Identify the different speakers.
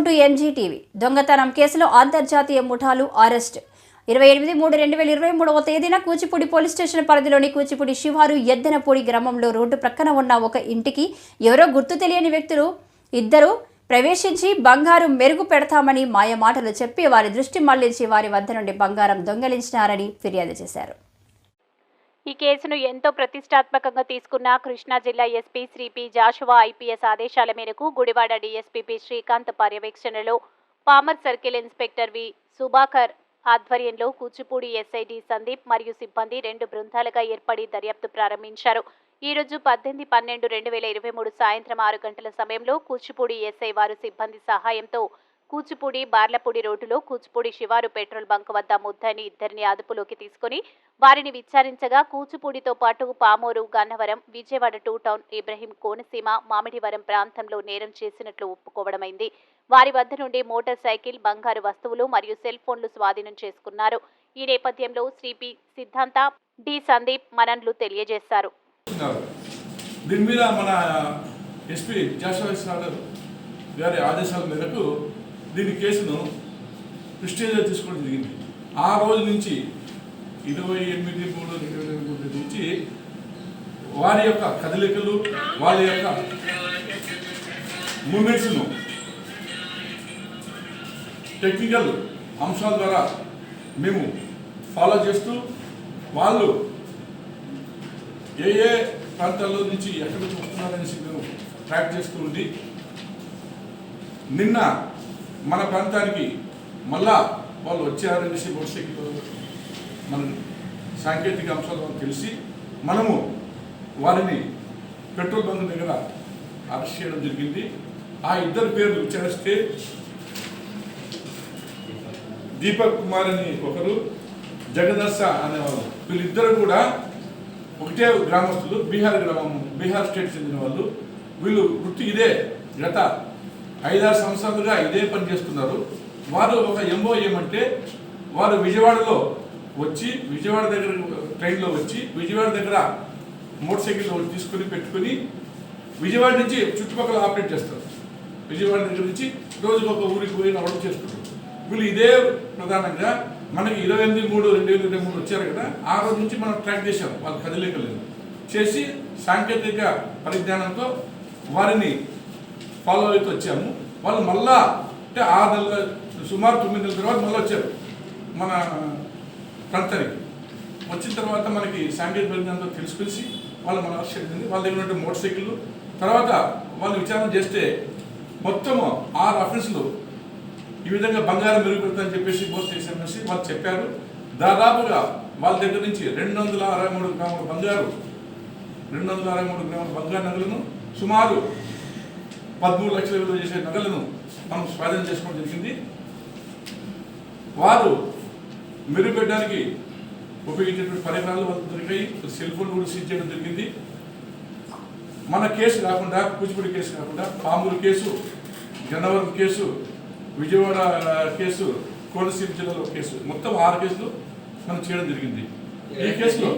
Speaker 1: To ఎన్జీటీవీ దొంగతనం కేసులో అంతర్జాతీయ ముఠాలు అరెస్ట్ 28/3/2023 తేదీన కూచిపూడి పోలీస్ స్టేషన్ పరిధిలోని కూచిపూడి శివారు ఎద్దనపూడి గ్రామంలో రోడ్డు ప్రక్కన ఉన్న ఒక ఇంటికి ఎవరో గుర్తు తెలియని వ్యక్తులు ఇద్దరు ప్రవేశించి బంగారం మెరుగు పెడతామని మాయమాటలు చెప్పి వారి దృష్టి మళ్లించి వారి వద్ద నుండి బంగారం దొంగిలించినారని ఫిర్యాదు చేశారు.
Speaker 2: ఈ కేసును ఎంతో ప్రతిష్టాత్మకంగా తీసుకున్న కృష్ణా జిల్లా SP Shri P Joshua IPS ఆదేశాల మేరకు గుడివాడ డీఎస్పీ శ్రీకాంత్ పర్యవేక్షణలో Pamarru circle inspector V Subhakar ఆధ్వర్యంలో కూచిపూడి ఎస్ఐ సందీప్ మరియు సిబ్బంది 2 బృందాలుగా ఏర్పడి దర్యాప్తు ప్రారంభించారు. ఈ రోజు 18/12/2023 సాయంత్రం 6 గంటల సమయంలో కూచిపూడి ఎస్ఐ వారు సిబ్బంది సహాయంతో కూచిపూడి బార్లపూడి రోడ్డులో కూచిపూడి శివారు పెట్రోల్ బంక్ వద్ద ముద్దాయిని ఇద్దరిని అదుపులోకి తీసుకుని వారిని విచారించగా కూచిపూడితో పాటు పామూరు, గన్నవరం, విజయవాడ 2 టౌన్, ఇబ్రహీం, కోనసీమ, మామిడివరం ప్రాంతంలో నేరం చేసినట్లు ఒప్పుకోవడమైంది. వారి వద్ద నుండి మోటార్ సైకిల్, బంగారు వస్తువులు మరియు సెల్ ఫోన్లు స్వాధీనం చేసుకున్నారు. ఈ నేపథ్యంలో శ్రీ పి సిద్ధాంత, డి సందీప్ మనన్లు తెలియజేశారు.
Speaker 3: దీని మీద మన ఎస్పీ జాషువా గారి ఆదేశాల మేరకు దీని కేసును ప్రిస్టేజ్గా తీసుకోవడం జరిగింది. ఆ రోజు నుంచి 28/3/2023 నుంచి వారి యొక్క కదలికలు, వాళ్ళ యొక్క మూమెంట్స్ను టెక్నికల్ అంశాల ద్వారా మేము ఫాలో చేస్తూ వాళ్ళు ఏ ఏ ప్రాంతాల్లో నుంచి ఎక్కడి నుంచి వస్తున్నారనేసి మేము ట్రాక్ చేస్తూ ఉండి నిన్న మన ప్రాంతానికి మళ్ళా వాళ్ళు వచ్చారనేసి భవిష్యత్తు మన సాంకేతిక అంశాలు తెలిసి మనము వారిని పెట్రోల్ బంక్ దగ్గర అరెస్ట్ చేయడం జరిగింది. ఆ ఇద్దరు పేర్లు విచారిస్తే దీపక్ కుమార్ అని ఒకరు, జగదర్శ అనేవాళ్ళు, వీళ్ళిద్దరు కూడా ఒకటే గ్రామస్తులు, బీహార్ స్టేట్ చెందిన వాళ్ళు. వీళ్ళు వృత్తి ఇదే, గత 5-6 సంవత్సరాలుగా ఇదే పని చేస్తున్నారు. వారు ఒక ఎంఓ ఏమంటే వారు విజయవాడలో వచ్చి, విజయవాడ దగ్గర ట్రైన్లో వచ్చి, విజయవాడ దగ్గర మోటార్ సైకిల్ తీసుకుని పెట్టుకుని విజయవాడ నుంచి చుట్టుపక్కల ఆపరేట్ చేస్తారు. విజయవాడ దగ్గర నుంచి రోజుకు ఒక ఊరికి పోయి నడవడం చేస్తున్నారు. వీళ్ళు ఇదే ప్రధానంగా మనకి 28/3/2023 వచ్చారు కదా, ఆ రోజు నుంచి మనం ట్రాక్ చేశాం. వాళ్ళు కదలికలేదు చేసి సాంకేతిక పరిజ్ఞానంతో వారిని ఫాలో అవుతూ వచ్చాము. వాళ్ళు మళ్ళా అంటే 6 నెలల, సుమారు 9 నెలల తర్వాత మళ్ళీ వచ్చారు మన ప్రాంతానికి. వచ్చిన తర్వాత మనకి సాంకేతిక పరిజ్ఞానంతో తెలిసి వాళ్ళు మన అరెస్ట్ చేసింది. వాళ్ళ దగ్గర ఉంటే మోటార్ సైకిల్, తర్వాత వాళ్ళు విచారణ చేస్తే మొత్తము 6 అఫెన్స్లు ఈ విధంగా బంగారం మెరుగుపెడతామని చెప్పేసి పోస్ట్ చేశామనేసి వాళ్ళు చెప్పారు. దాదాపుగా వాళ్ళ దగ్గర నుంచి 263 గ్రాముల బంగారు, 263 గ్రాముల బంగారు నగలను, సుమారు 13 లక్షల విలువ చేసే నగలను మనం స్వాధీనం చేసుకోవడం జరిగింది. వారు మెరుగుపెట్టడానికి ఉపయోగించేటువంటి పరికరాలు వాళ్ళకు దొరికాయి. సెల్ ఫోన్ కూడా సీజ్ చేయడం జరిగింది. మన కేసు కాకుండా, కూచిపూడి కేసు కాకుండా, Pamuru case, Gannavaram case, Vijayawada case, Konaseema జిల్లాలో కేసు, మొత్తం 6 కేసులు మనం చేయడం జరిగింది. ఈ కేసులో